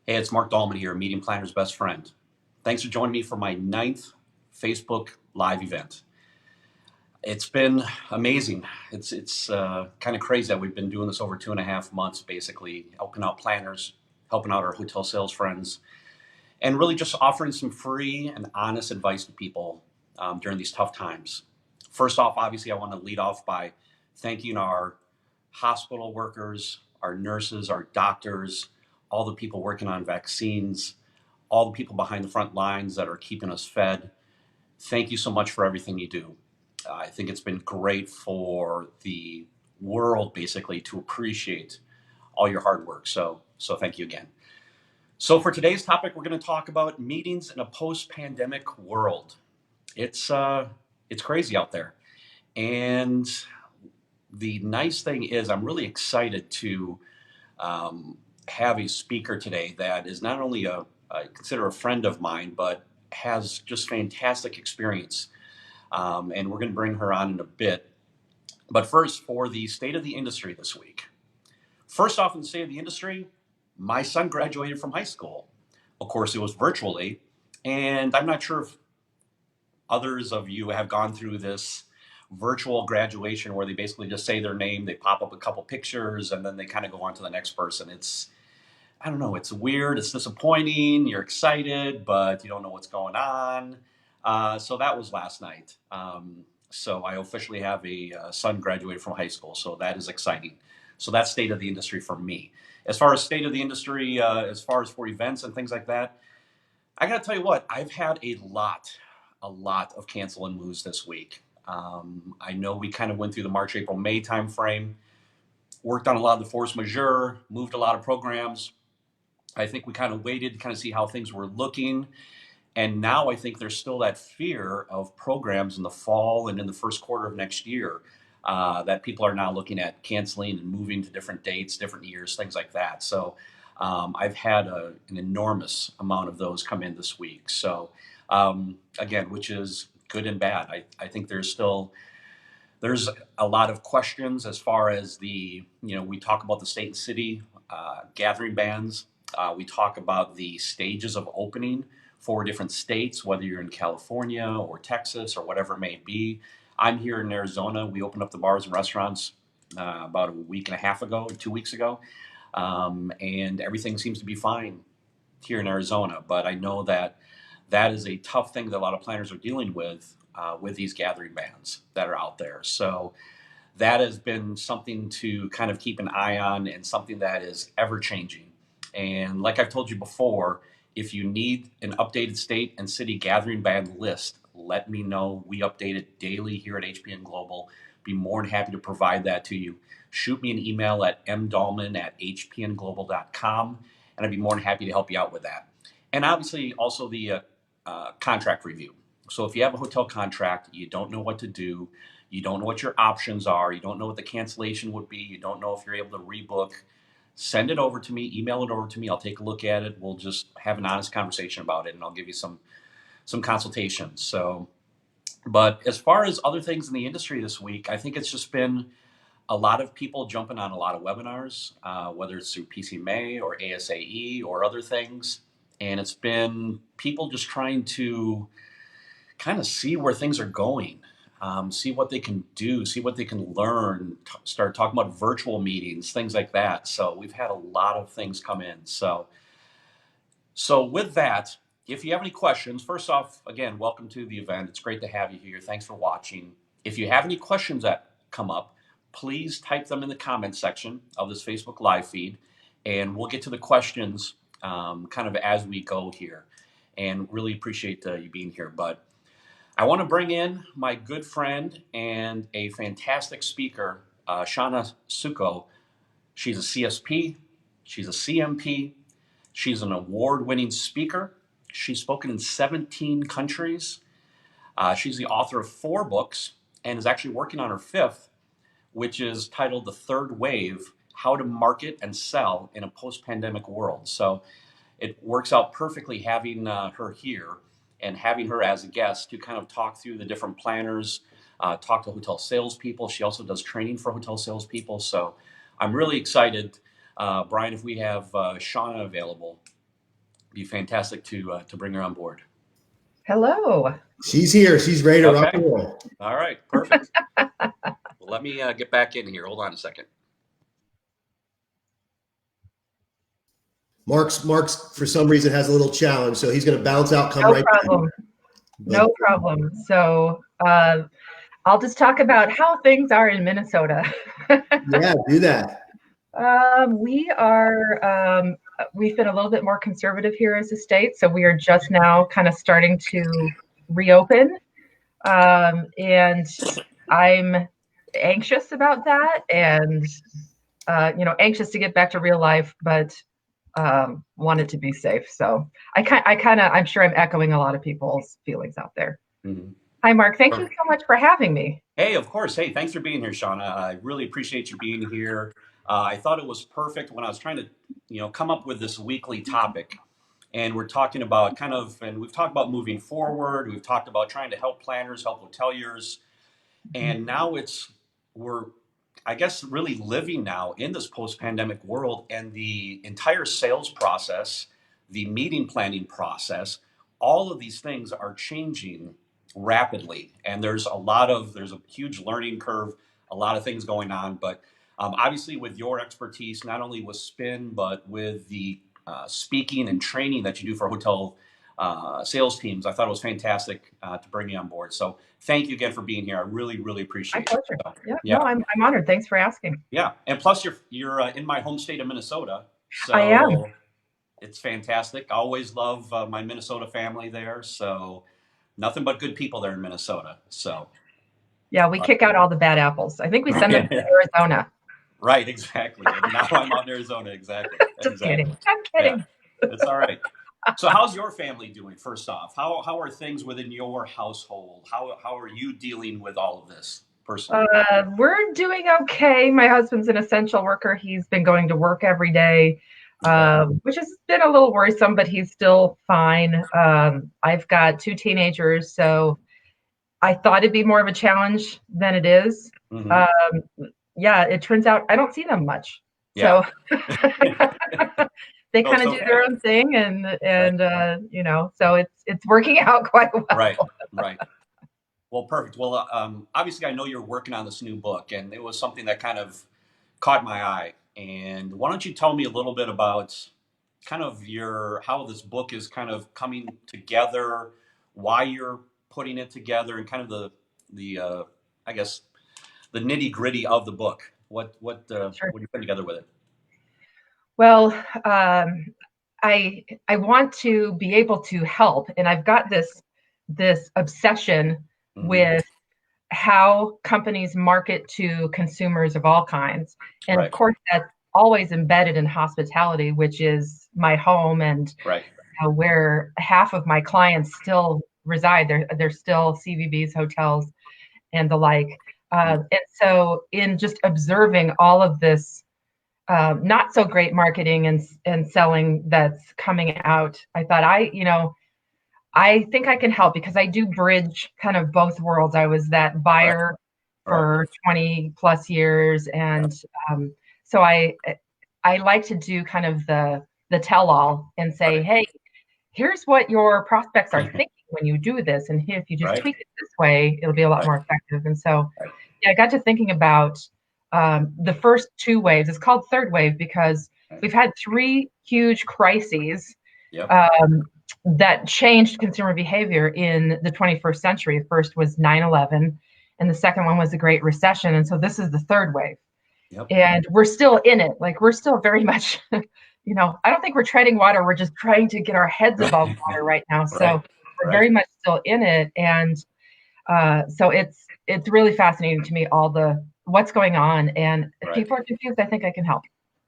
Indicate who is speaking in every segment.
Speaker 1: Hey, it's Mark DALLMAN here, Meeting Planner's Best Friend. Thanks for joining me for my 9th Facebook Live event. It's been amazing. It's kind of crazy that we've been doing this over 2.5 months, basically helping out planners, helping out our hotel sales friends, and really just offering some free and honest advice to people during these tough times. First off, obviously, I want to lead off by thanking our hospital workers, our nurses, our doctors, all the people working on vaccines, all the people behind the front lines that are keeping us fed. Thank you so much for everything you do. I think it's been great for the world, basically, to appreciate all your hard work. So thank you again. So for today's topic, we're going to talk about meetings in a post-pandemic world. It's crazy out there, and the nice thing is, I'm really excited to have a speaker today that is not only I consider a friend of mine, but has just fantastic experience. And we're going to bring her on in a bit. But first, for the state of the industry this week. First off, in the state of the industry, my son graduated from high school. Of course, it was virtually. And I'm not sure if others of you have gone through this virtual graduation where they basically just say their name, they pop up a couple pictures, and then they kind of go on to the next person. I don't know, it's weird, it's disappointing, you're excited, but you don't know what's going on. So that was last night. So I officially have a son graduated from high school, so that is exciting. So that's state of the industry for me. As far as state of the industry, as far as for events and things like that, I got to tell you what, I've had a lot of cancel and moves this week. I know we kind of went through the March, April, May timeframe, worked on a lot of the force majeure, moved a lot of programs. I think we kind of waited to kind of see how things were looking. And now I think there's still that fear of programs in the fall and in the first quarter of next year that people are now looking at canceling and moving to different dates, different years, things like that. So I've had an enormous amount of those come in this week. So again, which is good and bad. I think there's a lot of questions as far as we talk about the state and city gathering bans. We talk about the stages of opening for different states, whether you're in California or Texas or whatever it may be. I'm here in Arizona. We opened up the bars and restaurants about a week and a half ago, 2 weeks ago, and everything seems to be fine here in Arizona. But I know that is a tough thing that a lot of planners are dealing with these gathering bans that are out there. So that has been something to kind of keep an eye on and something that is ever changing. And like I've told you before, if you need an updated state and city gathering ban list, let me know. We update it daily here at HPN Global. Be more than happy to provide that to you. Shoot me an email at mdallman@hpnglobal.com, and I'd be more than happy to help you out with that. And obviously, also the contract review. So if you have a hotel contract, you don't know what to do, you don't know what your options are, you don't know what the cancellation would be, you don't know if you're able to rebook, send it over to me, email it over to me. I'll take a look at it. We'll just have an honest conversation about it, and I'll give you some consultations. So, but as far as other things in the industry this week, I think it's just been a lot of people jumping on a lot of webinars, whether it's through PCMA or ASAE or other things. And it's been people just trying to kind of see where things are going, see what they can do, see what they can learn, start talking about virtual meetings, things like that. So we've had a lot of things come in. So with that, if you have any questions, first off, again, welcome to the event. It's great to have you here. Thanks for watching. If you have any questions that come up, please type them in the comments section of this Facebook Live feed, and we'll get to the questions kind of as we go here. And really appreciate you being here. But I want to bring in my good friend and a fantastic speaker, Shauna Suko. She's a CSP, she's a CMP, she's an award-winning speaker. She's spoken in 17 countries. She's the author of 4 books and is actually working on her 5th, which is titled The Third Wave, How to Market and Sell in a Post-Pandemic World. So it works out perfectly having her here and having her as a guest to kind of talk through the different planners, talk to hotel salespeople. She also does training for hotel salespeople. So I'm really excited. Brian, if we have Shauna available. Be fantastic to bring her on board.
Speaker 2: Hello.
Speaker 3: She's here. She's ready to rock and roll.
Speaker 1: All right, perfect. Well, let me get back in here. Hold on a second.
Speaker 3: Mark's for some reason has a little challenge, so he's going to bounce out.
Speaker 2: No problem. No problem. So I'll just talk about how things are in Minnesota.
Speaker 3: Yeah, do that.
Speaker 2: We've been a little bit more conservative here as a state, so we are just now kind of starting to reopen, and I'm anxious about that, and anxious to get back to real life, but want it to be safe. So I'm sure I'm echoing a lot of people's feelings out there. Mm-hmm. Hi, Mark. Thank you so much for having me.
Speaker 1: Hey, of course. Hey, thanks for being here, Shauna. I really appreciate you being here. I thought it was perfect when I was trying to, come up with this weekly topic. And we're talking about and we've talked about moving forward. We've talked about trying to help planners, help hoteliers. And now we're, I guess, really living now in this post-pandemic world, and the entire sales process, the meeting planning process, all of these things are changing rapidly. And there's a huge learning curve, a lot of things going on. But obviously with your expertise, not only with Spin, but with the speaking and training that you do for hotel sales teams, I thought it was fantastic to bring you on board. So thank you again for being here. I really, really appreciate it.
Speaker 2: So, yeah. No, I'm honored. Thanks for asking.
Speaker 1: Yeah. And plus you're in my home state of Minnesota. So
Speaker 2: I am.
Speaker 1: It's fantastic. I always love my Minnesota family there. So nothing but good people there in Minnesota. So
Speaker 2: yeah, we kick out all the bad apples. I think we send them to Arizona.
Speaker 1: Right, exactly. And now I'm out in Arizona, exactly.
Speaker 2: Just kidding. I'm kidding.
Speaker 1: Yeah, it's all right. So how's your family doing, first off? How are things within your household? How are you dealing with all of this personally?
Speaker 2: We're doing okay. My husband's an essential worker. He's been going to work every day, which has been a little worrisome, but he's still fine. I've got 2 teenagers, so I thought it'd be more of a challenge than it is. Mm-hmm. Yeah, it turns out I don't see them much. Yeah. So they kind of do their own thing, and right. So it's working out quite well.
Speaker 1: Right. Well, perfect. Well, obviously I know you're working on this new book, and it was something that kind of caught my eye. And why don't you tell me a little bit about kind of how this book is kind of coming together, why you're putting it together, and kind of the I guess the nitty gritty of the book. What
Speaker 2: Sure.
Speaker 1: What are you putting together with it?
Speaker 2: Well, I want to be able to help, and I've got this obsession mm-hmm. with how companies market to consumers of all kinds, and right. Of course that's always embedded in hospitality, which is my home, and
Speaker 1: right.
Speaker 2: Where half of my clients still reside. They're still CVBs, hotels, and the like. And so, in just observing all of this not so great marketing and selling that's coming out, I thought I think I can help, because I do bridge kind of both worlds. I was that buyer for 20 plus years, and so I like to do kind of the tell-all and say, hey, here's what your prospects are thinking when you do this, and if you just tweak it this way, it'll be a lot more effective. And so I got to thinking about the first 2 waves. It's called third wave because we've had 3 huge crises that changed consumer behavior in the 21st century. The first was 9/11, and the second one was the Great Recession. And so this is the third wave. Yep. And we're still in it. Like, we're still very much, I don't think we're treading water. We're just trying to get our heads above water right now. So we're very much still in it. And so it's really fascinating to me, what's going on, and if people are confused, I think I can help.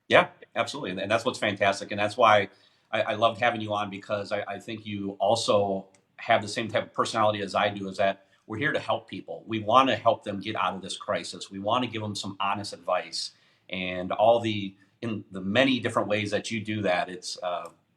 Speaker 1: Yeah, absolutely. And that's what's fantastic. And that's why I loved having you on, because I think you also have the same type of personality as I do, is that we're here to help people. We want to help them get out of this crisis. We want to give them some honest advice, and in the many different ways that you do that, it's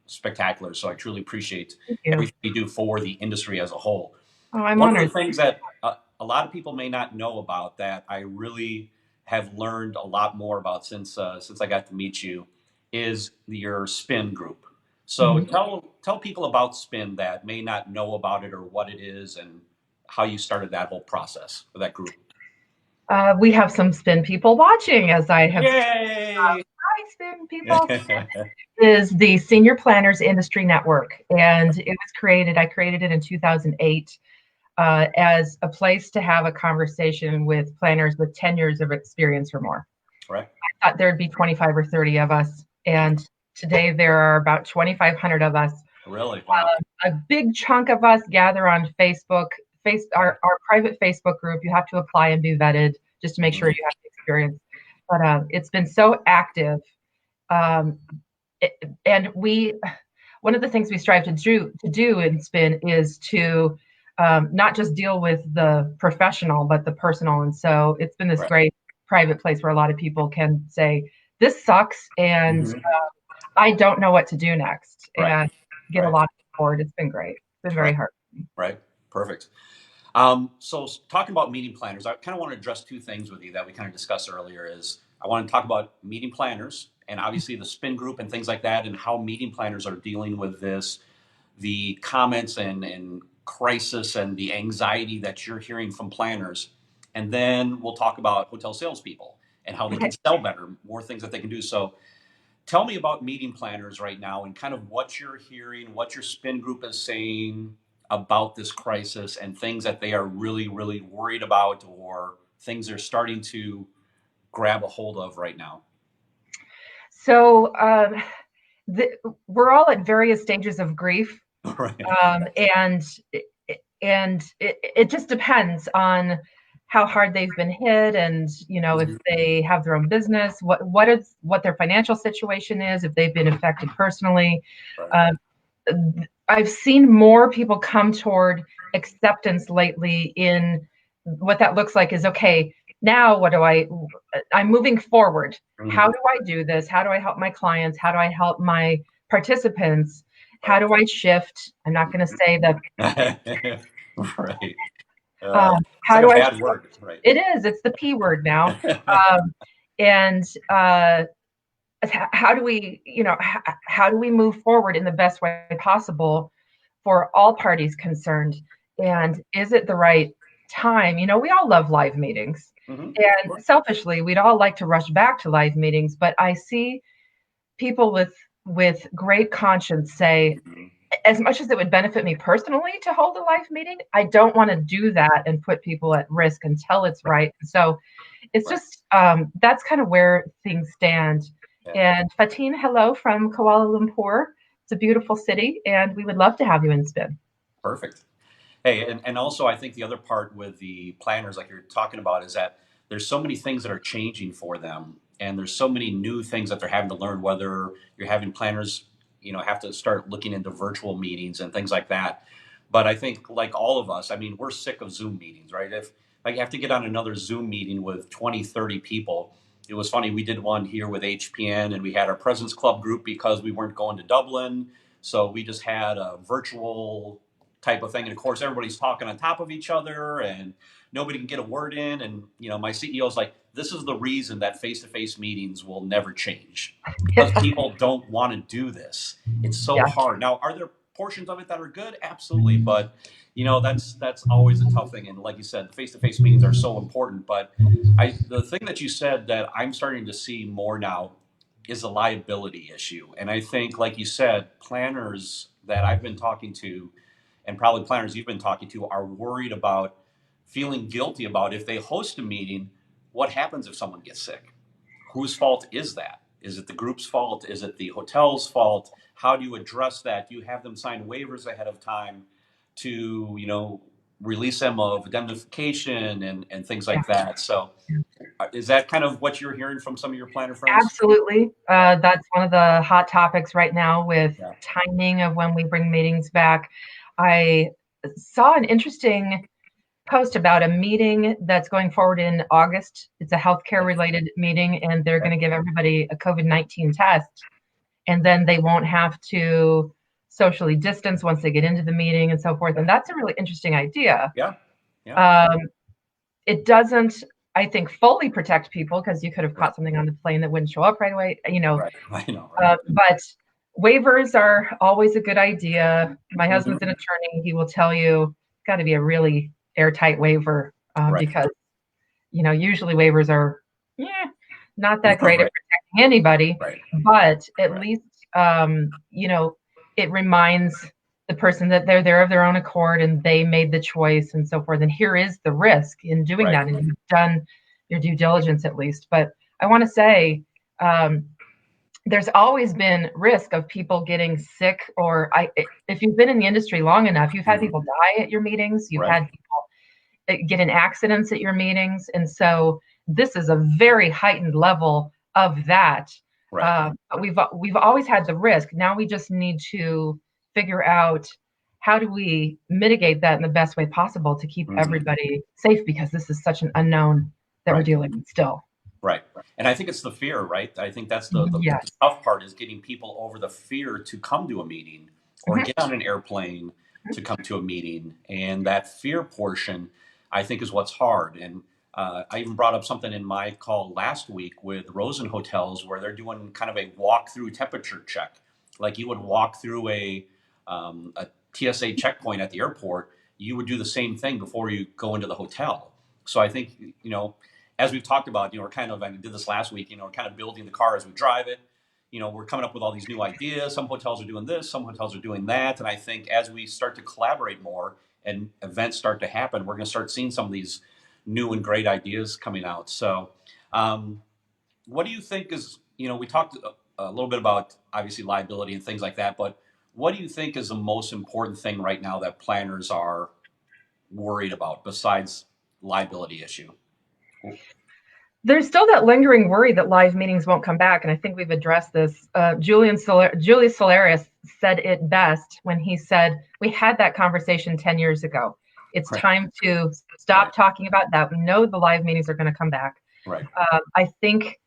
Speaker 1: spectacular. So I truly appreciate everything you do for the industry as a whole.
Speaker 2: Oh, I'm
Speaker 1: One
Speaker 2: honored.
Speaker 1: of the things that a lot of people may not know about, that I really have learned a lot more about since I got to meet you, is your Spin group. So tell people about Spin that may not know about it or what it is and how you started that whole process for that group.
Speaker 2: We have some Spin people watching, as I have.
Speaker 1: Yay!
Speaker 2: Hi, Spin people. Spin is the Senior Planners Industry Network, and it was created. I created it in 2008 as a place to have a conversation with planners with 10 years of experience or more.
Speaker 1: Right.
Speaker 2: I thought there'd be 25 or 30 of us, and today there are about 2,500 of us.
Speaker 1: Really? Wow.
Speaker 2: A big chunk of us gather on Facebook. Our private Facebook group. You have to apply and be vetted just to make sure you have the experience. But it's been so active, and one of the things we strive to do in Spin is to not just deal with the professional, but the personal. And so it's been this great private place where a lot of people can say, "This sucks," and I don't know what to do next, and get a lot of support. It's been great. It's been very hard.
Speaker 1: Right. Perfect. So talking about meeting planners, I kind of want to address two things with you that we kind of discussed earlier. Is I want to talk about meeting planners and obviously the Spin group and things like that, and how meeting planners are dealing with this, the comments and crisis and the anxiety that you're hearing from planners. And then we'll talk about hotel salespeople and how they can sell better, more things that they can do. So tell me about meeting planners right now and kind of what you're hearing, what your Spin group is saying about this crisis and things that they are really, really worried about or things they're starting to grab a hold of right now.
Speaker 2: So we're all at various stages of grief. And it just depends on how hard they've been hit, and if they have their own business, what their financial situation is, if they've been affected personally. I've seen more people come toward acceptance lately in what that looks like is, okay, now I'm moving forward. How do I do this? How do I help my clients? How do I help my participants? How do I shift? I'm not going to say that. How do I? Bad word, right? It is. It's the P word now. How do we, how do we move forward in the best way possible for all parties concerned? And is it the right time? We all love live meetings, and selfishly, we'd all like to rush back to live meetings. But I see people with great conscience say, as much as it would benefit me personally to hold a live meeting, I don't want to do that and put people at risk until it's right. So it's just, that's kind of where things stand. And Fatin, hello from Kuala Lumpur. It's a beautiful city, and we would love to have you in Spin.
Speaker 1: Perfect. Hey, and also I think the other part with the planners, like you're talking about, is that there's so many things that are changing for them, and there's so many new things that they're having to learn, whether you're having planners, have to start looking into virtual meetings and things like that. But I think, like all of us, I mean, we're sick of Zoom meetings, right? If I have to get on another Zoom meeting with 20, 30 people, it was funny, we did one here with HPN, and we had our President's Club group because we weren't going to Dublin. So we just had a virtual type of thing. And of course, everybody's talking on top of each other and nobody can get a word in. And, my CEO is like, this is the reason that face-to-face meetings will never change, because people don't want to do this. It's so hard. Now, are there portions of it that are good? Absolutely. But, that's always a tough thing. And like you said, face-to-face meetings are so important. But the thing that you said that I'm starting to see more now is a liability issue. And I think, like you said, planners that I've been talking to, and probably planners you've been talking to, are worried about feeling guilty about if they host a meeting, what happens if someone gets sick? Whose fault is that? Is it the group's fault? Is it the hotel's fault? How do you address that? Do you have them sign waivers ahead of time to, release them of indemnification and things like that? So is that kind of what you're hearing from some of your planner friends?
Speaker 2: Absolutely. That's one of the hot topics right now with timing of when we bring meetings back. I saw an interesting post about a meeting that's going forward in August. It's a healthcare related meeting, and they're going to give everybody a COVID-19 test, and then they won't have to socially distance once they get into the meeting and so forth. And that's a really interesting idea. It doesn't, I think, fully protect people, because you could have caught something on the plane that wouldn't show up right away,
Speaker 1: I know, right?
Speaker 2: But Waivers are always a good idea. My husband's
Speaker 1: Mhm.
Speaker 2: an attorney. He will tell you it's got to be a really airtight waiver
Speaker 1: Right.
Speaker 2: because, usually waivers are not that great at
Speaker 1: Right.
Speaker 2: protecting anybody,
Speaker 1: Right.
Speaker 2: but at
Speaker 1: Right.
Speaker 2: least, it reminds the person that they're there of their own accord and they made the choice and so forth. And here is the risk in doing
Speaker 1: Right.
Speaker 2: that. And you've done your due diligence at least. But I want to say, there's always been risk of people getting sick, or if you've been in the industry long enough, you've had
Speaker 1: Mhm.
Speaker 2: people die at your meetings, you've
Speaker 1: Right.
Speaker 2: had people get in accidents at your meetings, and so this is a very heightened level of that.
Speaker 1: Right.
Speaker 2: But we've always had the risk. Now we just need to figure out how do we mitigate that in the best way possible to keep
Speaker 1: Mhm.
Speaker 2: everybody safe, because this is such an unknown that we're
Speaker 1: Right.
Speaker 2: dealing with still.
Speaker 1: Right. And I think it's the fear, right? I think that's the
Speaker 2: Yes.
Speaker 1: tough part, is getting people over the fear to come to a meeting or
Speaker 2: Mhm.
Speaker 1: get on an airplane to come to a meeting. And that fear portion, I think, is what's hard. And I even brought up something in my call last week with Rosen Hotels, where they're doing kind of a walk-through temperature check. Like you would walk through a TSA checkpoint at the airport, you would do the same thing before you go into the hotel. So I think, as we've talked about, we're kind of, I did this last week, we're kind of building the car as we drive it. We're coming up with all these new ideas. Some hotels are doing this, some hotels are doing that. And I think as we start to collaborate more and events start to happen, we're going to start seeing some of these new and great ideas coming out. So, what do you think is, we talked a little bit about obviously liability and things like that, but what do you think is the most important thing right now that planners are worried about besides liability issue?
Speaker 2: There's still that lingering worry that live meetings won't come back, and I think we've addressed this. Julius Solaris said it best when he said, we had that conversation 10 years ago. It's
Speaker 1: Right.
Speaker 2: time to stop
Speaker 1: Right.
Speaker 2: talking about that. We know the live meetings are going to come back.
Speaker 1: Right.
Speaker 2: I think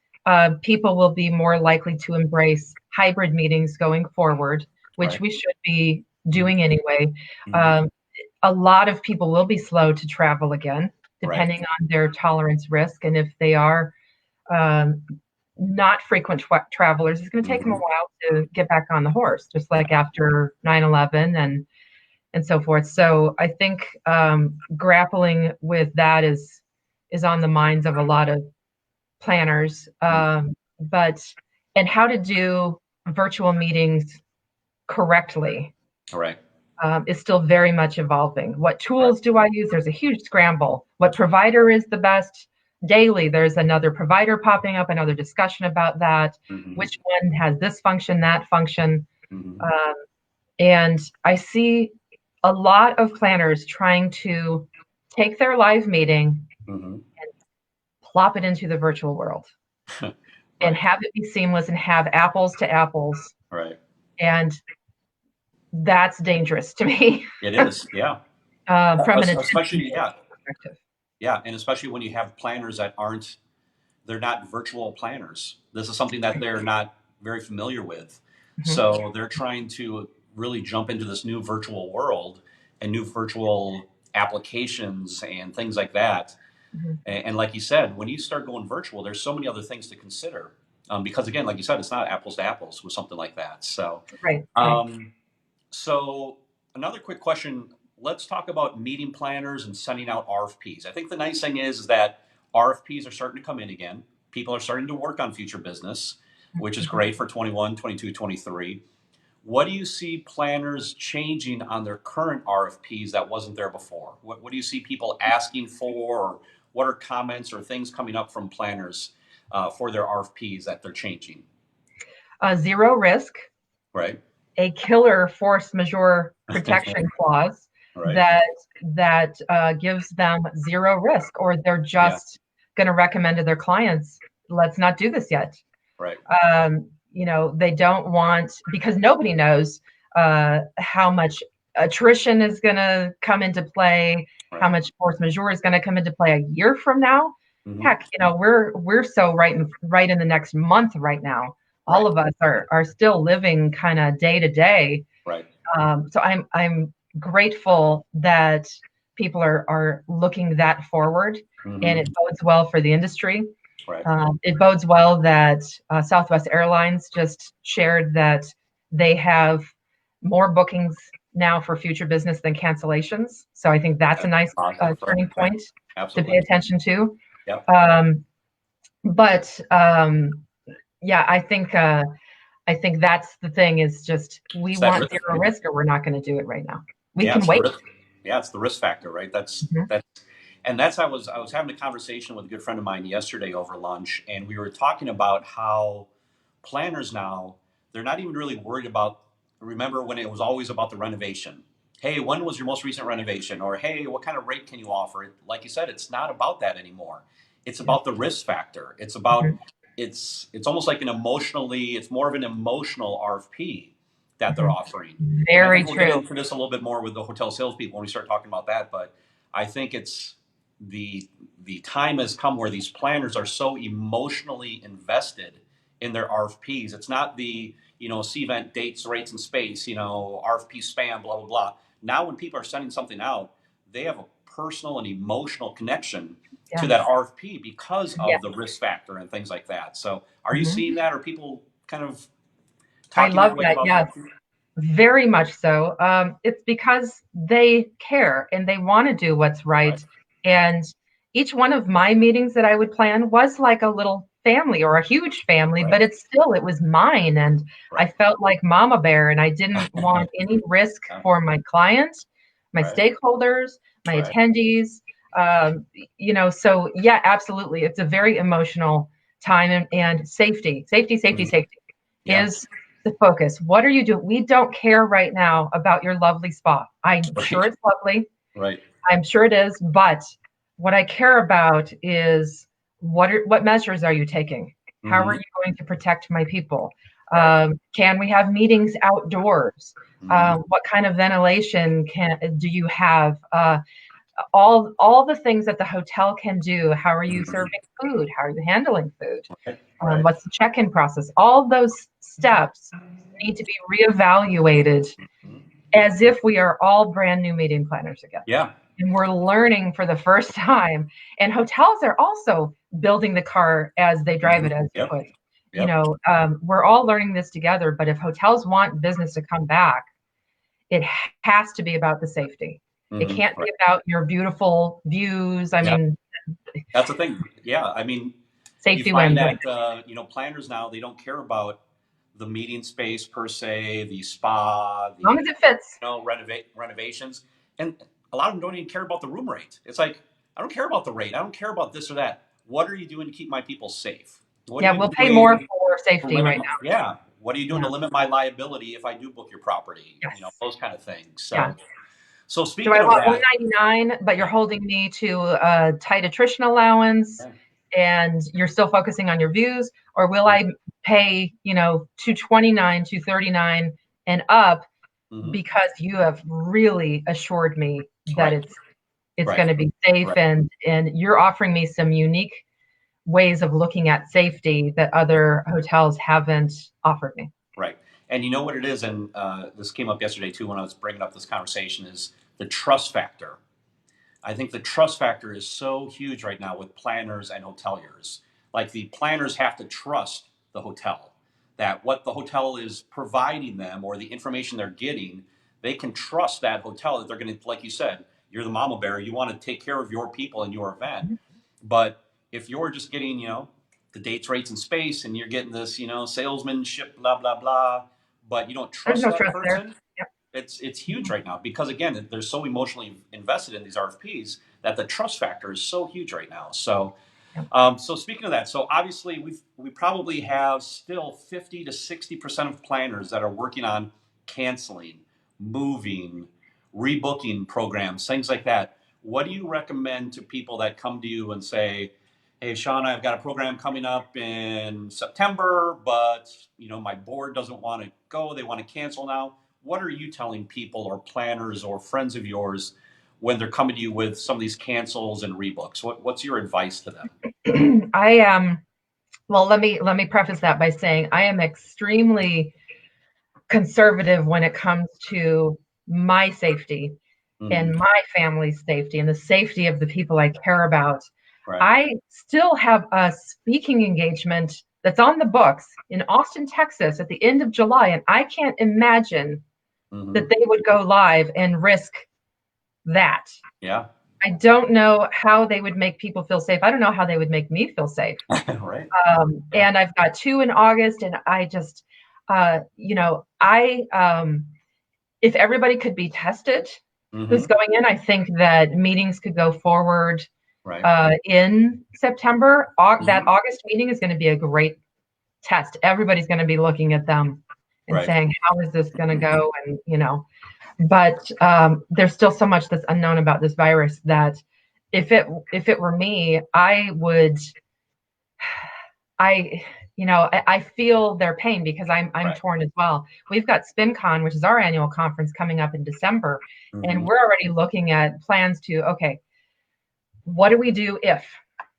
Speaker 2: people will be more likely to embrace hybrid meetings going forward, which
Speaker 1: Right.
Speaker 2: we should be doing anyway.
Speaker 1: Mhm.
Speaker 2: A lot of people will be slow to travel again,
Speaker 1: Right.
Speaker 2: depending on their tolerance risk. And if they are um, not frequent travelers, it's going to take them a
Speaker 1: Mhm.
Speaker 2: while to get back on the horse, just like after 9/11 and so forth. So I think grappling with that is on the minds of a lot of planners. But and how to do virtual meetings correctly
Speaker 1: Right.
Speaker 2: is still very much evolving. What
Speaker 1: Right.
Speaker 2: tools do I use? There's a huge scramble. What provider is the best? Daily, there's another provider popping up, another discussion about that.
Speaker 1: Mhm.
Speaker 2: Which one has this function, that function?
Speaker 1: Mhm.
Speaker 2: Um, and I see a lot of planners trying to take their live meeting
Speaker 1: Mhm.
Speaker 2: and plop it into the virtual world and
Speaker 1: Right.
Speaker 2: have it be seamless and have apples to apples.
Speaker 1: Right.
Speaker 2: And that's dangerous to me
Speaker 1: It is. Yeah.
Speaker 2: from an
Speaker 1: Especially,
Speaker 2: attention
Speaker 1: yeah.
Speaker 2: perspective.
Speaker 1: Yeah. And especially when you have planners that they're not virtual planners. This is something that they're not very familiar with.
Speaker 2: Mhm.
Speaker 1: So they're trying to really jump into this new virtual world and new virtual applications and things like that.
Speaker 2: Mhm.
Speaker 1: And like you said, when you start going virtual, there's so many other things to consider. Because again, like you said, it's not apples to apples with something like that. So,
Speaker 2: Right, right.
Speaker 1: um, so another quick question. Let's talk about meeting planners and sending out RFPs. I think the nice thing is that RFPs are starting to come in again. People are starting to work on future business, which is
Speaker 2: Mhm.
Speaker 1: great for 21, 22, 23. What do you see planners changing on their current RFPs that wasn't there before? What do you see people asking for? Or what are comments or things coming up from planners for their RFPs that they're changing?
Speaker 2: Zero risk,
Speaker 1: Right.
Speaker 2: a killer force majeure protection clause
Speaker 1: Right.
Speaker 2: that gives them zero risk, or they're
Speaker 1: Yeah.
Speaker 2: just going to recommend to their clients, let's not do this yet.
Speaker 1: Right.
Speaker 2: They don't want, because nobody knows how much attrition is going to come into play, how
Speaker 1: Right.
Speaker 2: much force majeure is going to come into play a year from now.
Speaker 1: Hmm.
Speaker 2: Heck, we're so right in the next month right now. All
Speaker 1: Right.
Speaker 2: of us are still living kind of day to day.
Speaker 1: Right.
Speaker 2: So I'm grateful that people are looking that forward, and
Speaker 1: Hmm.
Speaker 2: it bodes well for the industry.
Speaker 1: Right.
Speaker 2: It bodes well that Southwest Airlines just shared that They have more bookings now for future business than cancellations. So I think that's a nice turning point to pay attention to.
Speaker 1: Yep.
Speaker 2: Yeah, I think that's the thing, is just we want zero risk, or we're not going to do it right now. We can wait.
Speaker 1: Yeah, it's the risk factor, right? That's I was having a conversation with a good friend of mine yesterday over lunch, and we were talking about how planners now, they're not even really worried about, remember when it was always about the renovation? Hey, when was your most recent renovation? Or hey, what kind of rate can you offer? Like you said, it's not about that anymore. It's about the risk factor. It's about it's almost like it's more of an emotional RFP that they're offering.
Speaker 2: Very
Speaker 1: true.
Speaker 2: We'll
Speaker 1: get into this a little bit more with the hotel salespeople when we start talking about that, but I think it's the time has come where these planners are so emotionally invested in their RFPs. It's not the C-event dates, rates, and space, RFP spam, blah, blah, blah. Now when people are sending something out, they have a personal and emotional connection to that RFP because of the risk factor and things like that. So are you seeing that? Are people kind of talking
Speaker 2: I love
Speaker 1: that?
Speaker 2: Yes, very much so. It's because they care and they want to do what's right. And each one of my meetings that I would plan was like a little family or a huge family, but it was mine. And I felt like mama bear, and I didn't want any risk for my clients, my stakeholders, my attendees. So yeah, absolutely. It's a very emotional time, and safety is the focus. What are you doing? We don't care right now about your lovely spa. I'm sure it's lovely. I'm sure it is. But what I care about is what measures are you taking? How are you going to protect my people? Can we have meetings outdoors? What kind of ventilation do you have? All the things that the hotel can do. How are you serving food? How are you handling food? What's the check-in process? All those steps need to be reevaluated as if we are all brand new meeting planners again.
Speaker 1: Yeah.
Speaker 2: And we're learning for the first time. And hotels are also building the car as they drive it, as you put. We're all learning this together. But if hotels want business to come back, it has to be about the safety. It can't be about your beautiful views. I mean,
Speaker 1: that's the thing. Yeah, I mean,
Speaker 2: safety
Speaker 1: you find
Speaker 2: wins.
Speaker 1: that planners now, they don't care about the meeting space per se, the spa,
Speaker 2: as long as it fits.
Speaker 1: Renovations, and a lot of them don't even care about the room rate. It's like, I don't care about the rate. I don't care about this or that. What are you doing to keep my people safe?
Speaker 2: We'll pay more for safety right now.
Speaker 1: Yeah. What are you doing to limit my liability if I do book your property? Those kind of things. So speaking of that,
Speaker 2: $199, but you're holding me to a tight attrition allowance, and you're still focusing on your views, or will I pay, $229, $239 and up because you have really assured me that it's going to be safe, and you're offering me some unique ways of looking at safety that other hotels haven't offered me.
Speaker 1: Right. And you know what it is, and this came up yesterday too when I was bringing up this conversation, is the trust factor. I think the trust factor is so huge right now with planners and hoteliers. Like, the planners have to trust the hotel, that what the hotel is providing them or the information they're getting, they can trust that hotel, that they're going to, like you said, you're the mama bear, you want to take care of your people and your event. But if you're just getting, the dates, rates, and space, and you're getting this, salesmanship, blah, blah, blah, but you don't trust that person, it's huge right now, because again, they're so emotionally invested in these RFPs that the trust factor is so huge right now. So, so speaking of that, so obviously we probably have still 50 to 60% of planners that are working on canceling, moving, rebooking programs, things like that. What do you recommend to people that come to you and say, hey, Sean, I've got a program coming up in September, but my board doesn't want to go, they want to cancel now? What are you telling people, or planners or friends of yours, when they're coming to you with some of these cancels and rebooks? What's your advice to them?
Speaker 2: Well, let me preface that by saying I am extremely conservative when it comes to my safety and my family's safety and the safety of the people I care about. I still have a speaking engagement that's on the books in Austin, Texas at the end of July. And I can't imagine that they would go live and risk that.
Speaker 1: Yeah.
Speaker 2: I don't know how they would make people feel safe. I don't know how they would make me feel safe.
Speaker 1: Right.
Speaker 2: And I've got 2 in August, and I just, if everybody could be tested who's going in, I think that meetings could go forward in September. That August meeting is going to be a great test. Everybody's going to be looking at them and saying, how is this going to go? And, but there's still so much that's unknown about this virus that if it were me, I feel their pain because I'm torn as well. We've got SpinCon, which is our annual conference, coming up in December, and we're already looking at plans to, okay, what do we do if?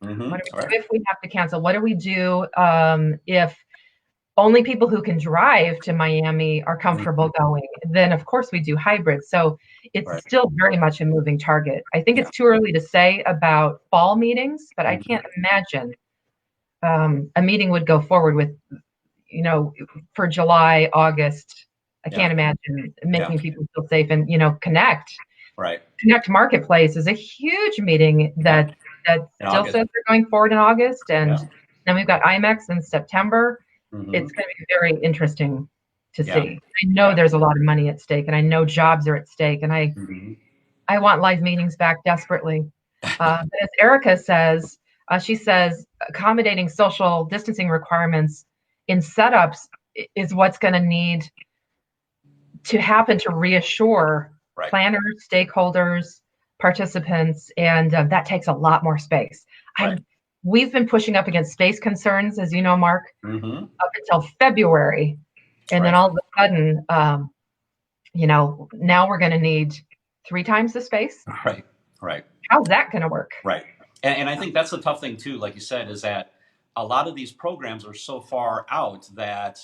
Speaker 2: What do we do if we have to cancel? What do we do if only people who can drive to Miami are comfortable going? Then of course we do hybrid. So it's still very much a moving target. I think it's too early to say about fall meetings, but I can't imagine a meeting would go forward with, for July, August. I can't imagine making people feel safe and, connect. Connect Marketplace is a huge meeting that still says they're going forward in August. And then we've got IMEX in September. It's going to be very interesting to see. I know there's a lot of money at stake, and I know jobs are at stake, and I want live meetings back desperately. But as Erica says, she says accommodating social distancing requirements in setups is what's going to need to happen to reassure planners, stakeholders, participants, and that takes a lot more space. We've been pushing up against space concerns, as you know, Mark, up until February. And then all of a sudden, now we're going to need 3 times the space.
Speaker 1: Right.
Speaker 2: How's that going to work?
Speaker 1: Right. And I think that's the tough thing, too, like you said, is that a lot of these programs are so far out that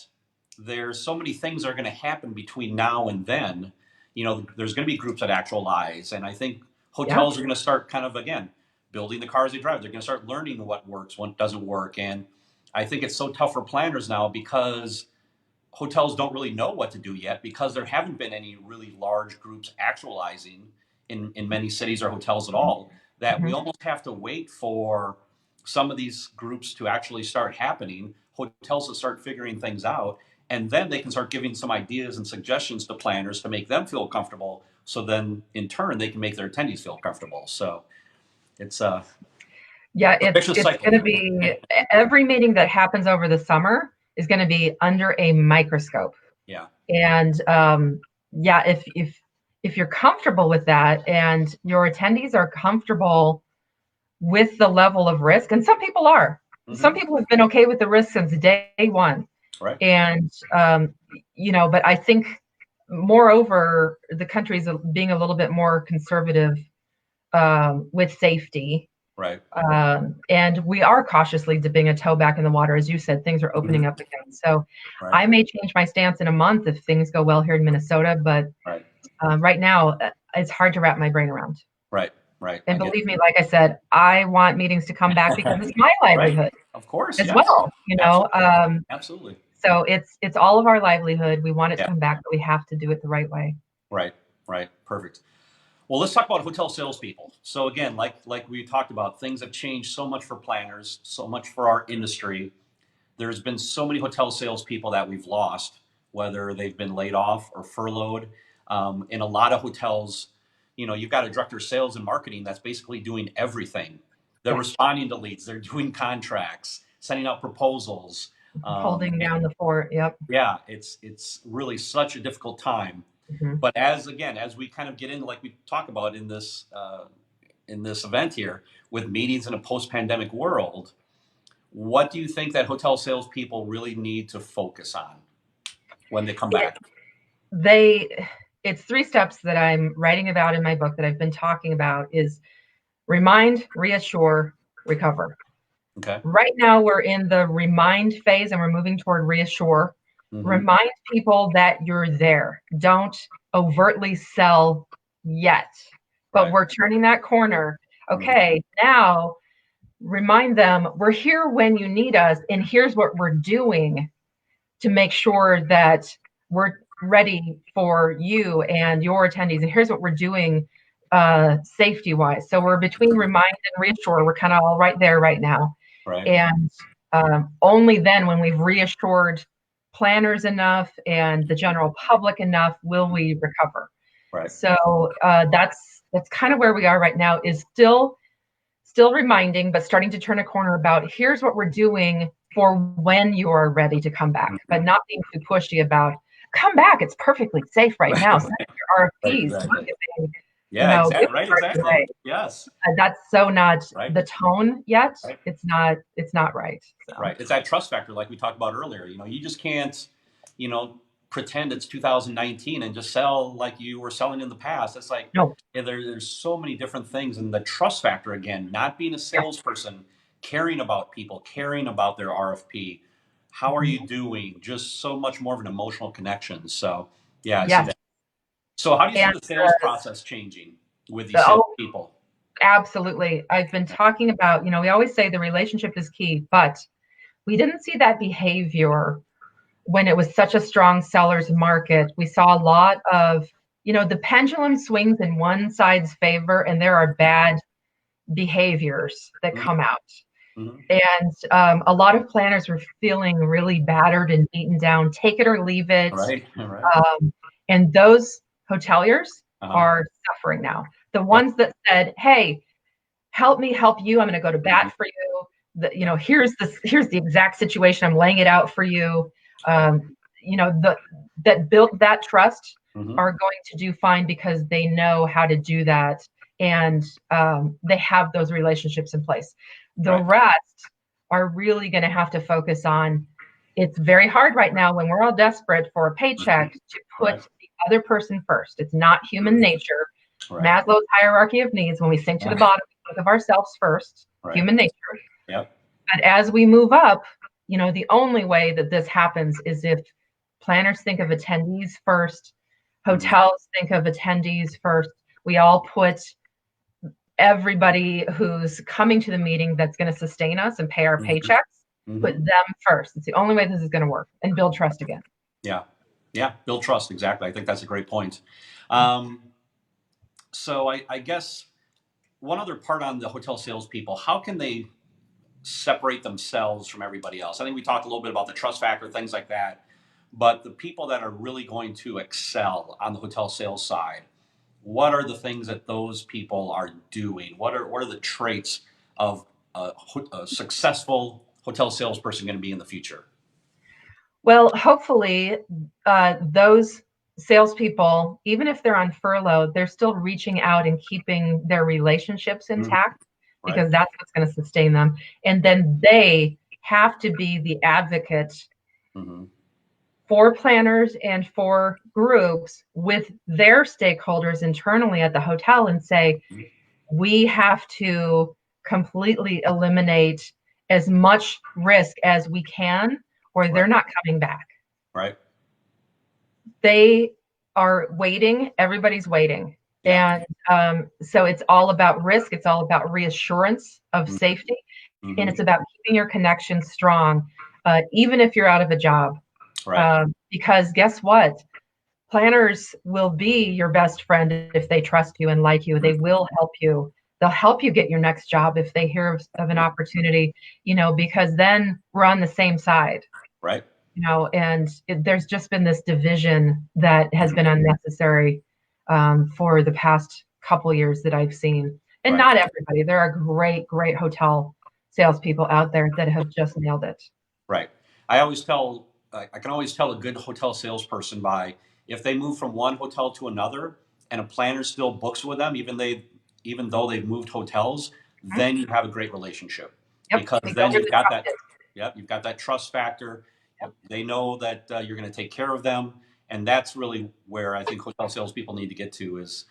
Speaker 1: there's so many things that are going to happen between now and then. There's going to be groups that actualize. And I think hotels are going to start kind of, again, building the cars they drive. They're going to start learning what works, what doesn't work. And I think it's so tough for planners now because hotels don't really know what to do yet because there haven't been any really large groups actualizing in many cities or hotels at all, that we almost have to wait for some of these groups to actually start happening, hotels to start figuring things out, and then they can start giving some ideas and suggestions to planners to make them feel comfortable. So then in turn, they can make their attendees feel comfortable. So it's
Speaker 2: it's going to be, every meeting that happens over the summer is going to be under a microscope. And if you're comfortable with that and your attendees are comfortable with the level of risk, and some people are, some people have been okay with the risk since day one. And, but I think moreover, the country's being a little bit more conservative with safety. And we are cautiously dipping a toe back in the water. As you said, things are opening up again. So I may change my stance in a month if things go well here in Minnesota. But right now, it's hard to wrap my brain around. And believe me, like I said, I want meetings to come back because it's my livelihood.
Speaker 1: Of course.
Speaker 2: As well,
Speaker 1: Absolutely.
Speaker 2: So it's all of our livelihood. We want it to come back, but we have to do it the right way.
Speaker 1: Right. Perfect. Well, let's talk about hotel salespeople. So again, like we talked about, things have changed so much for planners, so much for our industry. There's been so many hotel salespeople that we've lost, whether they've been laid off or furloughed. In a lot of hotels, you've got a director of sales and marketing that's basically doing everything. They're responding to leads, they're doing contracts, sending out proposals,
Speaker 2: holding down the fort.
Speaker 1: Yeah, it's really such a difficult time. But as we kind of get into, like we talk about in this event here, with meetings in a post-pandemic world, what do you think that hotel salespeople really need to focus on when they come back?
Speaker 2: It's 3 steps that I'm writing about in my book that I've been talking about is remind, reassure, recover. Right now we're in the remind phase and we're moving toward reassure. Remind people that you're there. Don't overtly sell yet, but we're turning that corner. Okay, now remind them we're here when you need us, and here's what we're doing to make sure that we're ready for you and your attendees, and here's what we're doing safety wise. So we're between remind and reassure. We're kind of all right there right now.
Speaker 1: Right.
Speaker 2: And only then, when we've reassured planners enough and the general public enough, will we recover.
Speaker 1: Right.
Speaker 2: So that's kind of where we are right now, is still reminding, but starting to turn a corner about here's what we're doing for when you are ready to come back, but not being too pushy about come back. It's perfectly safe right now. Send your RFPs.
Speaker 1: Right, exactly.
Speaker 2: Marketing,
Speaker 1: Yeah,
Speaker 2: give
Speaker 1: exactly. Right, exactly. Yes.
Speaker 2: That's so not
Speaker 1: right.
Speaker 2: the tone yet.
Speaker 1: Right.
Speaker 2: It's not right. So.
Speaker 1: Right. It's that trust factor, like we talked about earlier. You just can't, pretend it's 2019 and just sell like you were selling in the past. It's like,
Speaker 2: no.
Speaker 1: There's so many different things. And the trust factor, again, not being a salesperson, caring about people, caring about their RFP. How are you doing? Just so much more of an emotional connection. So, yeah, I see that. So how do you see the sales process changing with these salespeople?
Speaker 2: Absolutely. I've been talking about, we always say the relationship is key, but we didn't see that behavior when it was such a strong seller's market. We saw a lot of, the pendulum swings in one side's favor, and there are bad behaviors that come out. And a lot of planners were feeling really battered and beaten down, take it or leave it.
Speaker 1: Right.
Speaker 2: And those hoteliers are suffering now. The ones that said, hey, help me help you. I'm going to go to bat for you. Here's the exact situation. I'm laying it out for you. That built that trust are going to do fine because they know how to do that, and they have those relationships in place. The rest are really going to have to focus on. It's very hard right now when we're all desperate for a paycheck to put the other person first. It's not human nature. Maslow's hierarchy of needs. When we sink to the bottom, we think of ourselves first. Human nature.
Speaker 1: Yep.
Speaker 2: But as we move up, the only way that this happens is if planners think of attendees first, hotels think of attendees first. We all put everybody who's coming to the meeting that's going to sustain us and pay our paychecks, put them first. It's the only way this is going to work, and build trust again.
Speaker 1: Yeah, build trust. Exactly. I think that's a great point. So I guess one other part on the hotel salespeople, how can they separate themselves from everybody else? I think we talked a little bit about the trust factor, things like that. But the people that are really going to excel on the hotel sales side, what are the things that those people are doing? What are the traits of a successful hotel salesperson going to be in the future?
Speaker 2: Well, hopefully those salespeople, even if they're on furlough, they're still reaching out and keeping their relationships intact, because that's what's going to sustain them. And then they have to be the advocate for planners and for groups with their stakeholders internally at the hotel and say, we have to completely eliminate as much risk as we can, or they're not coming back.
Speaker 1: Right.
Speaker 2: They are waiting. Everybody's waiting. And so it's all about risk. It's all about reassurance of safety. And it's about keeping your connection strong, even if you're out of a job. Because guess what? Planners will be your best friend if they trust you and like you. They will help you. They'll help you get your next job if they hear of an opportunity, because then we're on the same side.
Speaker 1: Right.
Speaker 2: And there's just been this division that has been unnecessary for the past couple years that I've seen. And not everybody. There are great, great hotel salespeople out there that have just nailed it. Right.
Speaker 1: I can always tell a good hotel salesperson by if they move from one hotel to another and a planner still books with them, even though they've moved hotels, then you have a great relationship. Because then you've got that. You've got that trust factor. They know that you're going to take care of them, and that's really where I think hotel salespeople need to get to is,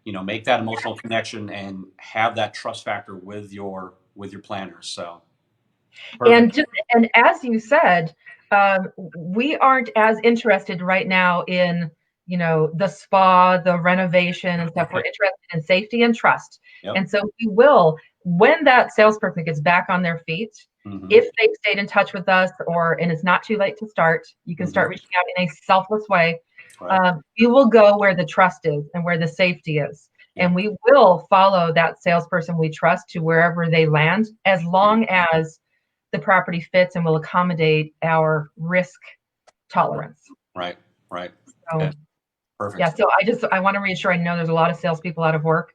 Speaker 1: make that emotional connection and have that trust factor with your planners. So,
Speaker 2: and as you said, we aren't as interested right now in the spa, the renovation and stuff. We're interested in safety and trust. And so we will when that salesperson gets back on their feet,
Speaker 1: Mm-hmm.
Speaker 2: if they've stayed in touch with us, and it's not too late to start, you can start reaching out in a selfless way.
Speaker 1: Right.
Speaker 2: You will go where the trust is and where the safety is.
Speaker 1: Yeah.
Speaker 2: And we will follow that salesperson we trust to wherever they land, as long as the property fits and will accommodate our risk tolerance.
Speaker 1: Right.
Speaker 2: So,
Speaker 1: Okay. Perfect.
Speaker 2: yeah, so I want to reassure, I know there's a lot of salespeople out of work.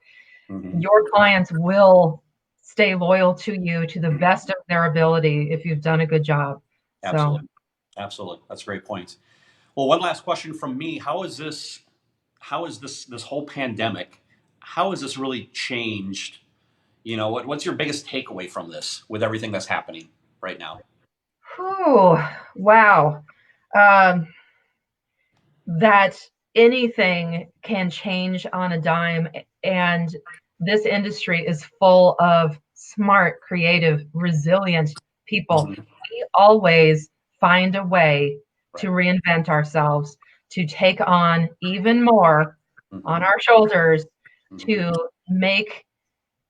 Speaker 1: Mm-hmm.
Speaker 2: Your clients will stay loyal to you to the best of their ability if you've done a good job.
Speaker 1: Absolutely. Absolutely. That's a great point. Well, one last question from me. How is this whole pandemic, how has this really changed? What's your biggest takeaway from this with everything that's happening right now?
Speaker 2: Oh, wow. That anything can change on a dime, and this industry is full of smart, creative, resilient people.
Speaker 1: Mm-hmm.
Speaker 2: We always find a way to
Speaker 1: Right.
Speaker 2: reinvent ourselves, to take on even more
Speaker 1: Mm-hmm.
Speaker 2: on our shoulders,
Speaker 1: Mm-hmm.
Speaker 2: to make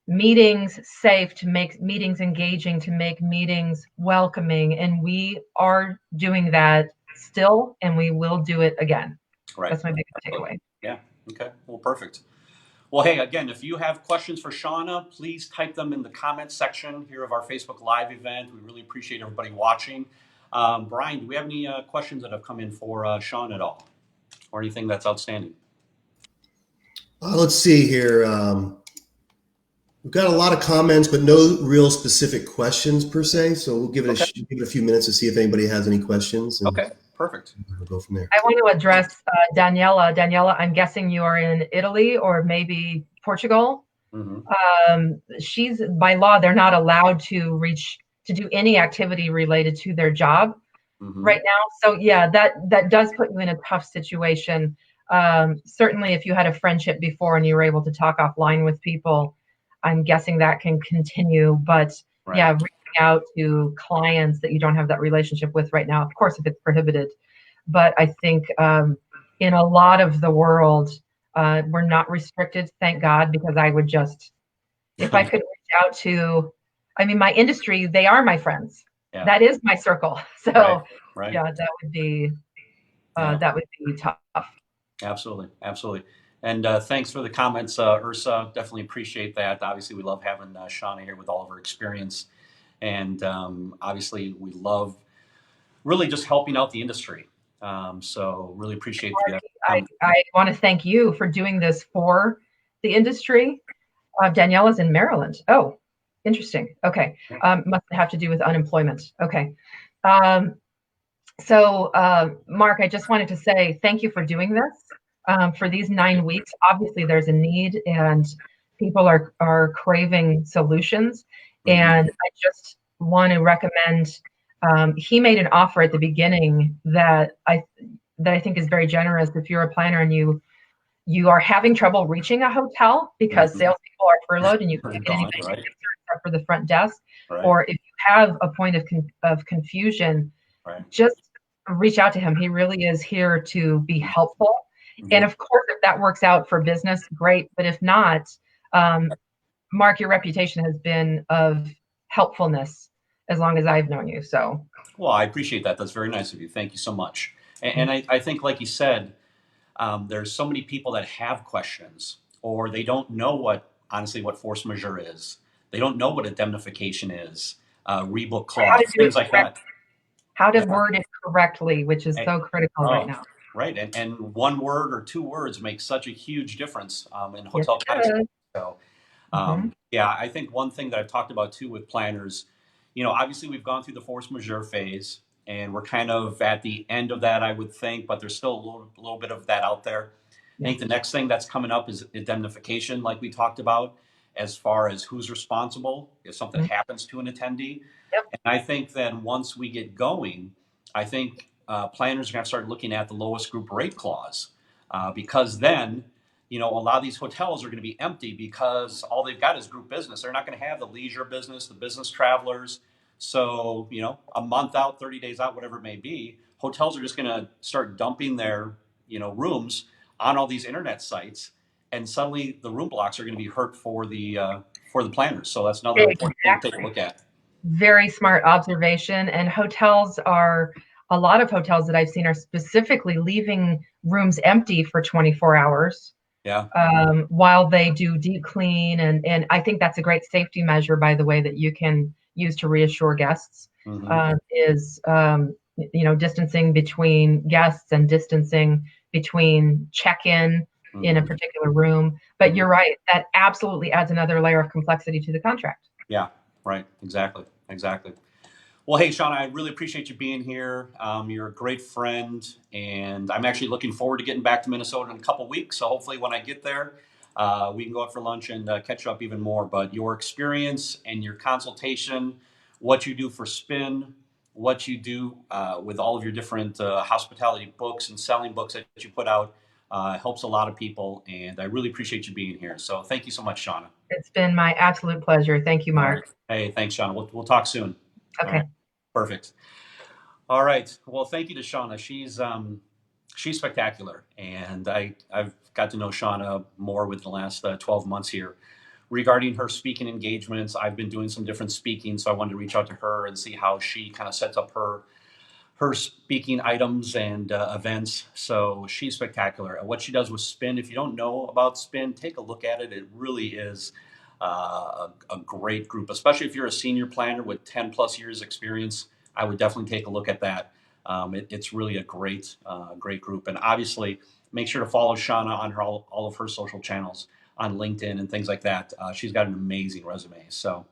Speaker 2: meetings safe, to make meetings engaging, to make meetings welcoming. And we are doing that still, and we will do it again.
Speaker 1: Right.
Speaker 2: That's my biggest
Speaker 1: Absolutely.
Speaker 2: takeaway.
Speaker 1: Yeah. Okay. Well, perfect. Well, hey, again, if you have questions for Shauna, please type them in the comments section here of our Facebook Live event. We really appreciate everybody watching. Brian, do we have any questions that have come in for Shauna at all, or anything that's outstanding?
Speaker 3: Let's see here. We've got a lot of comments, but no real specific questions per se. So we'll give it a few minutes to see if anybody has any questions. And
Speaker 1: Okay, perfect.
Speaker 3: we'll go from there.
Speaker 2: I want to address Daniela. Daniela, I'm guessing you are in Italy or maybe Portugal.
Speaker 1: Mm-hmm.
Speaker 2: She's, by law, they're not allowed to do any activity related to their job right now. So yeah, that does put you in a tough situation. Certainly if you had a friendship before and you were able to talk offline with people, I'm guessing that can continue. But yeah, reaching out to clients that you don't have that relationship with right now, of course, if it's prohibited. But I think in a lot of the world, we're not restricted, thank God, because I would just, if I could reach out to, I mean, my industry, they are my friends.
Speaker 1: Yeah.
Speaker 2: That is my circle. So
Speaker 1: Right.
Speaker 2: yeah, that would be tough.
Speaker 1: Absolutely. And thanks for the comments, Ursa. Definitely appreciate that. Obviously, we love having Shauna here with all of her experience. And obviously, we love really just helping out the industry. So really appreciate the
Speaker 2: I want to thank you for doing this for the industry. Daniela's in Maryland. Oh, interesting. Okay. Must have to do with unemployment. Okay. So Mark, I just wanted to say thank you for doing this for these 9 weeks. Obviously, there's a need and people are craving solutions. And I just want to recommend, he made an offer at the beginning that I think is very generous. If you're a planner and you are having trouble reaching a hotel because salespeople are furloughed and you can't get anybody to answer except for the front desk, or if you have a point of confusion, just reach out to him. He really is here to be helpful. And of course, if that works out for business, great. But if not, Mark, your reputation has been of helpfulness as long as I've known you. So,
Speaker 1: well, I appreciate that. That's very nice of you. Thank you so much. And I think, like you said, there's so many people that have questions, or they don't know honestly what force majeure is. They don't know what indemnification is, rebook clause, things like that.
Speaker 2: How to word it correctly, which is so critical right now.
Speaker 1: Right. And one word or two words makes such a huge difference in hotel context. So, yeah, I think one thing that I've talked about too with planners, obviously we've gone through the force majeure phase and we're kind of at the end of that, I would think, but there's still a little bit of that out there. I think the next thing that's coming up is indemnification, like we talked about, as far as who's responsible if something happens to an attendee. And I think then once we get going, I think planners are going to start looking at the lowest group rate clause because then, a lot of these hotels are going to be empty because all they've got is group business. They're not going to have the leisure business, the business travelers. So, a month out, 30 days out, whatever it may be, hotels are just going to start dumping their, rooms on all these internet sites. And suddenly the room blocks are going to be hurt for the for the planners. So that's another important thing to take a look at.
Speaker 2: Very smart observation. And hotels are, a lot of hotels that I've seen are specifically leaving rooms empty for 24 hours.
Speaker 1: Yeah.
Speaker 2: While they do deep clean. And I think that's a great safety measure, by the way, that you can use to reassure guests, is, distancing between guests and distancing between check-in in a particular room. But you're right, that absolutely adds another layer of complexity to the contract.
Speaker 1: Yeah, right. Exactly. Well, hey, Shauna, I really appreciate you being here. You're a great friend, and I'm actually looking forward to getting back to Minnesota in a couple weeks. So hopefully when I get there, we can go out for lunch and catch up even more. But your experience and your consultation, what you do for Spin, what you do with all of your different hospitality books and selling books that you put out, helps a lot of people. And I really appreciate you being here. So thank you so much, Shauna.
Speaker 2: It's been my absolute pleasure. Thank you, Mark.
Speaker 1: Right. Hey, thanks, Shauna. We'll talk soon.
Speaker 2: Okay.
Speaker 1: Perfect. All right. Well, thank you to Shauna. She's spectacular, and I've got to know Shauna more within the last 12 months here. Regarding her speaking engagements, I've been doing some different speaking, so I wanted to reach out to her and see how she kind of sets up her speaking items and events. So she's spectacular. What she does with Spin, if you don't know about Spin, take a look at it. It really is a great group, especially if you're a senior planner with 10 plus years experience. I would definitely take a look at that. It's really a great group. And obviously make sure to follow Shauna on all of her social channels on LinkedIn and things like that. She's got an amazing resume. So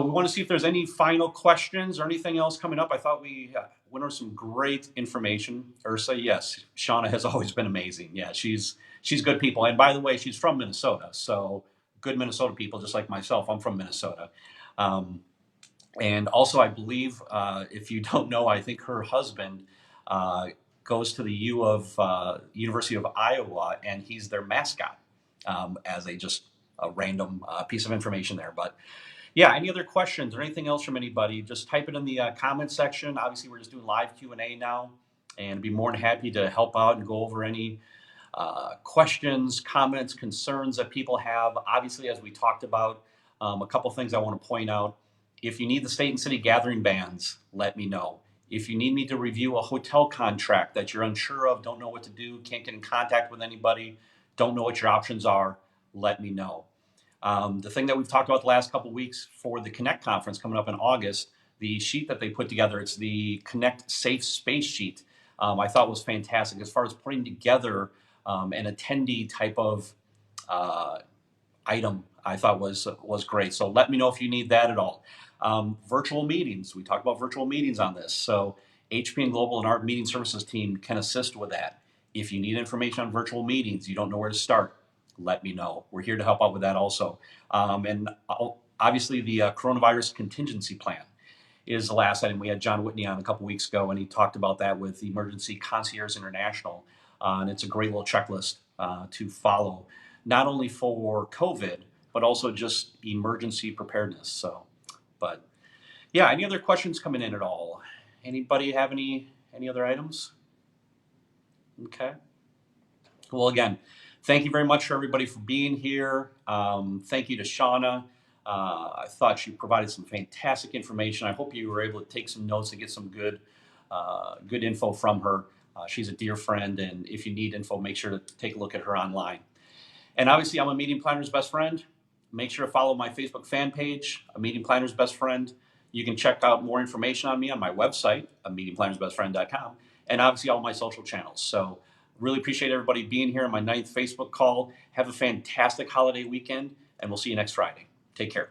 Speaker 1: we want to see if there's any final questions or anything else coming up. I thought we went over some great information. Ursa, yes, Shauna has always been amazing. Yeah, she's good people. And by the way, she's from Minnesota. So good Minnesota people, just like myself. I'm from Minnesota. And also, I believe, if you don't know, I think her husband goes to the University of Iowa, and he's their mascot, as a random piece of information there. But yeah, any other questions or anything else from anybody, just type it in the comment section. Obviously, we're just doing live Q&A now, and be more than happy to help out and go over any questions, comments, concerns that people have. Obviously, as we talked about, a couple things I want to point out. If you need the state and city gathering bans, let me know. If you need me to review a hotel contract that you're unsure of, don't know what to do, can't get in contact with anybody, don't know what your options are, let me know. The thing that we've talked about the last couple of weeks for the Connect conference coming up in August, the sheet that they put together, it's the Connect Safe Space sheet. I thought was fantastic as far as putting together an attendee type of item. I thought was great. So let me know if you need that at all. Virtual meetings. We talked about virtual meetings on this. So HPN Global and our meeting services team can assist with that. If you need information on virtual meetings, you don't know where to start, let me know. We're here to help out with that also. And obviously the coronavirus contingency plan is the last item. We had John Whitney on a couple weeks ago, and he talked about that with Emergency Concierge International. And it's a great little checklist to follow, not only for COVID, but also just emergency preparedness. So, but yeah, any other questions coming in at all? Anybody have any other items? Okay. Well, again, thank you very much for everybody for being here. Thank you to Shauna. I thought she provided some fantastic information. I hope you were able to take some notes and get some good info from her. She's a dear friend, and if you need info, make sure to take a look at her online. And obviously, I'm a meeting planner's best friend. Make sure to follow my Facebook fan page, A Meeting Planner's Best Friend. You can check out more information on me on my website, ameetingplannersbestfriend.com, and obviously all my social channels. So really appreciate everybody being here on my 9th Facebook call. Have a fantastic holiday weekend, and we'll see you next Friday. Take care.